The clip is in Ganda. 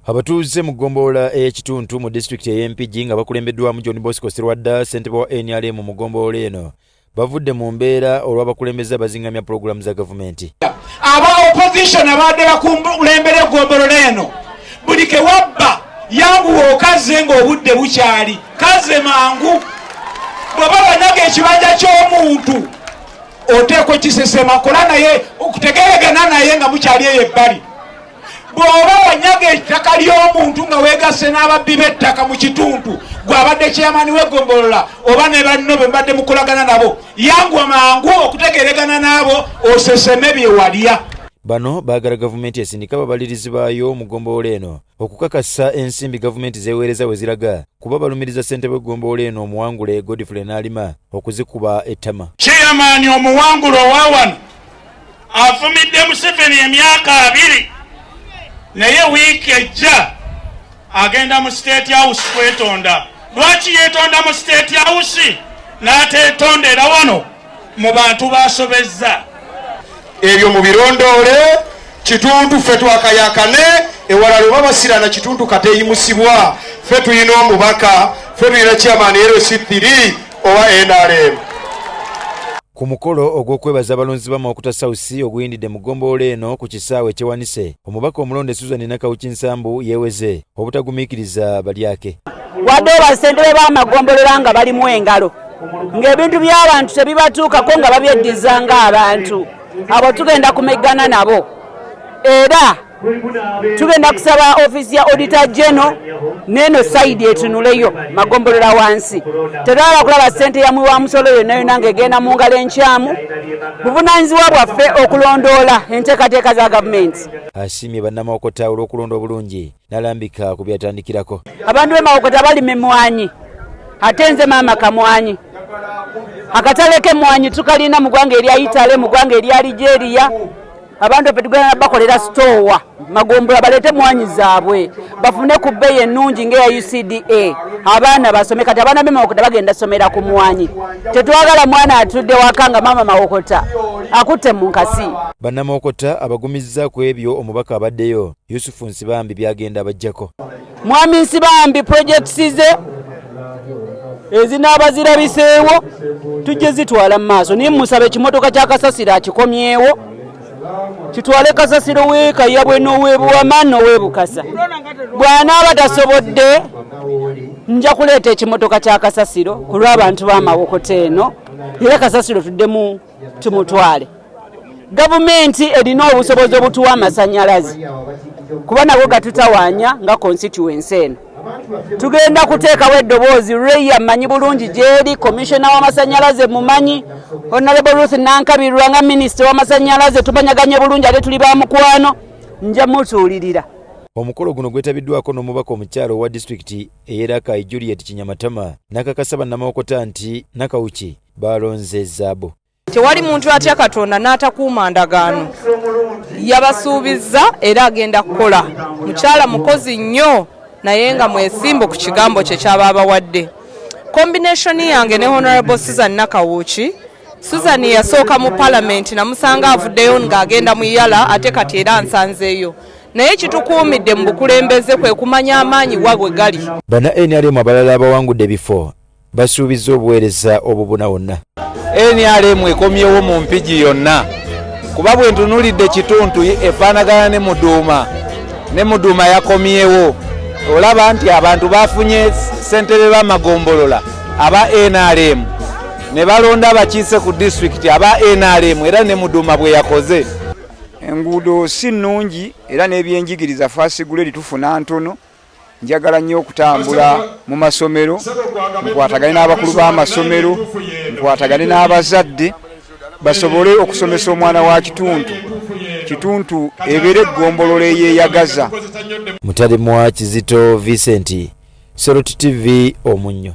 Abatuuze mu ggombolola ey'ekituntu mu disitulikiti ey'Empigi nga bakulembeddwamu John Bosco Sserwadda ssentebe wa NRM mu ggombolola eno bavudde mu mbeera olw'abakulembeze abazingamya pulogulaamu za gavumenti. Aba opposition abadde bakulembera eggombolola eno buli ke wabba yanguwa okaze ng'obudde bukyali kaze mangu bw'oba wanyaga ekibanja ky'omuntu oteekwa ekisesema kola naye okutegeregana naye nga mukyali eyo ebbali. Bw'oba wanyaga ettaka ly'omuntu nga weegasse n'ababbi b'ettaka mu kitundu gw'abadde chairman w'eggombolola oba ne banno be mbadde mukolagana nabo yanguwa mangu okutegeregana nabo oseseme bye walya. Bano baagala gavumenti esindika ababalirizi baayo mu ggombolola eno okukakasa ensimbi gavumenti zeeweereza we ziraga kuba balumiriza ssentebe w'eggombolola eno omuwangule Godfrey Nalima okuzikuba ettama. Chairman omuwangule owa wano afumidde Museveni emyaka 2 naye wiiki ejja agenda mu State House kwetonda. Lwaki yeetonda mu State House n'ateetondera wano mu bantu baasobezza? Ebyo mu birondoole kitundu ffe twakayakane ewala lwe babasirana kitundu kateeyimusibwa ffe tulina omubaka ffe tulina chairman LC3 owa NRM. Ku mukolo ogw'okwebaza abalonzi ba Mawokota South oguyindidde mu ggombolola eno ku kisaawe Kyewanise, omubaka omulonde Susan Nakawuki Nsambu yeeweze obutagumiikiriza balyake. Wadde bassentebe b'amagombolola nga balimu engalo ng'ebintu by'abantu tebibatuukako nga babyeddiza ng'abantu abo tugenda kumeggana nabo era tugenda kusaba ofisi ya Auditor General neno saidi etunuleyo magombolola wansi tetwala kulaba ssente yamwe wa musolo yonna yonna ng'egenda mu ngalo enkyamu. Buvunaanyizibwa bwaffe okulondoola enteekateeka za gavumenti. Asiimye bannamawokota olw'okulonda obulungi n'alambika ku byatandikirako. Abantu b'e Mawokota balima emmwanyi ate nze maama kamwanyi akatale k'emmwanyi tukalina mu ggwanga erya Itale mu ggwanga erya Algeria. Abantu pe tugenda bakolera stowa magombolola balete mwanyi zaabwe bafune ku bbeeyi ennungi ng'eya UCDA abaana basome. Kati abaana b'e Mawokota bagenda somera ku mwanyi. Tetwagala mwana atudde waka nga maama Mawokota akutte mu nkasi. Bannamawokota abagumizza ku ebyo omubaka abaddeyo Yusufu Nsibambi byagenda abajjako. Mwami Nsibambi projects ze ezinaaba zirabiseewo tujje zitwala mu maaso naye musabe ekimotoka kya kasasiro akikomyewo kitwale kasasiro weekayabwe n'oweebuwama n'oweebukasa. Bw'anaaba tasobodde nja kuleeta ekimotoka kya kasasiro ku lw'abantu b'Amawokota eno era kasasiro tuddemu tumutwale. Gavumenti erina obusobozi obutuwa amasannyalaze kuba nabwo gatutawaanya nga constituency eno. Tugenda kuteekawo eddoboozi Reya mmanyi bulungi gyeri komishona w'amasannyalaze mumanyi Honorable Ruth Nankabirwa nga minisita w'amasannyalaze tumanyaganye bulungi ate tuli ba mukwano nja mutuulirira. Omukolo guno gwetabiddwako n'omubaka omukyalo owa disitulikiti ey'Erakai Juliet Kinyamatama n'akakasa bannamawokota nti Nakawuki balonze zaabo. Tewali muntu atya Katonda n'atakuuma ndagaano. Yabasuubizza era agenda kukola. Mukyala mukozi nnyo naye nga mwesimbu ku kigambo kye kyaba abawadde. Combination yange ne Honorable Susan Nakawuki. Susan yasooka mu Parliament namusanga avuddeyo ng'agenda mu Yala ate kati era nsanzeeyo. Naye kitukuumidde mu bukulembeze kwe kumanya amaanyi wabwe gali. Bana NRM abalala abawangudde bifo basuubizza obuweereza obubuna wonna. NRM ekomyewo mu Mpigi yonna kuba bwe ntunulidde kituntu efaanagana ne Muduuma yakomyewo. Olaba nti abantu bafunye ssentebe b'amagombolola aba NRM ne balonda abakiise ku disitulikiti aba NRM era ne Muduuma bwe yakoze. Enguudo si nnungi era n'ebyenjigiriza fasigule tufuna ntono. Njagala nnyo okutambula mu masomero nkwatagane n'abakulu b'amasomero nkwatagane n'abazadde basobole okusomesa omwana wa kituntu ebeere eggombolola eyeeyagaza. Mutale mwa Kizito Vincent, Soroti TV Omunnyo.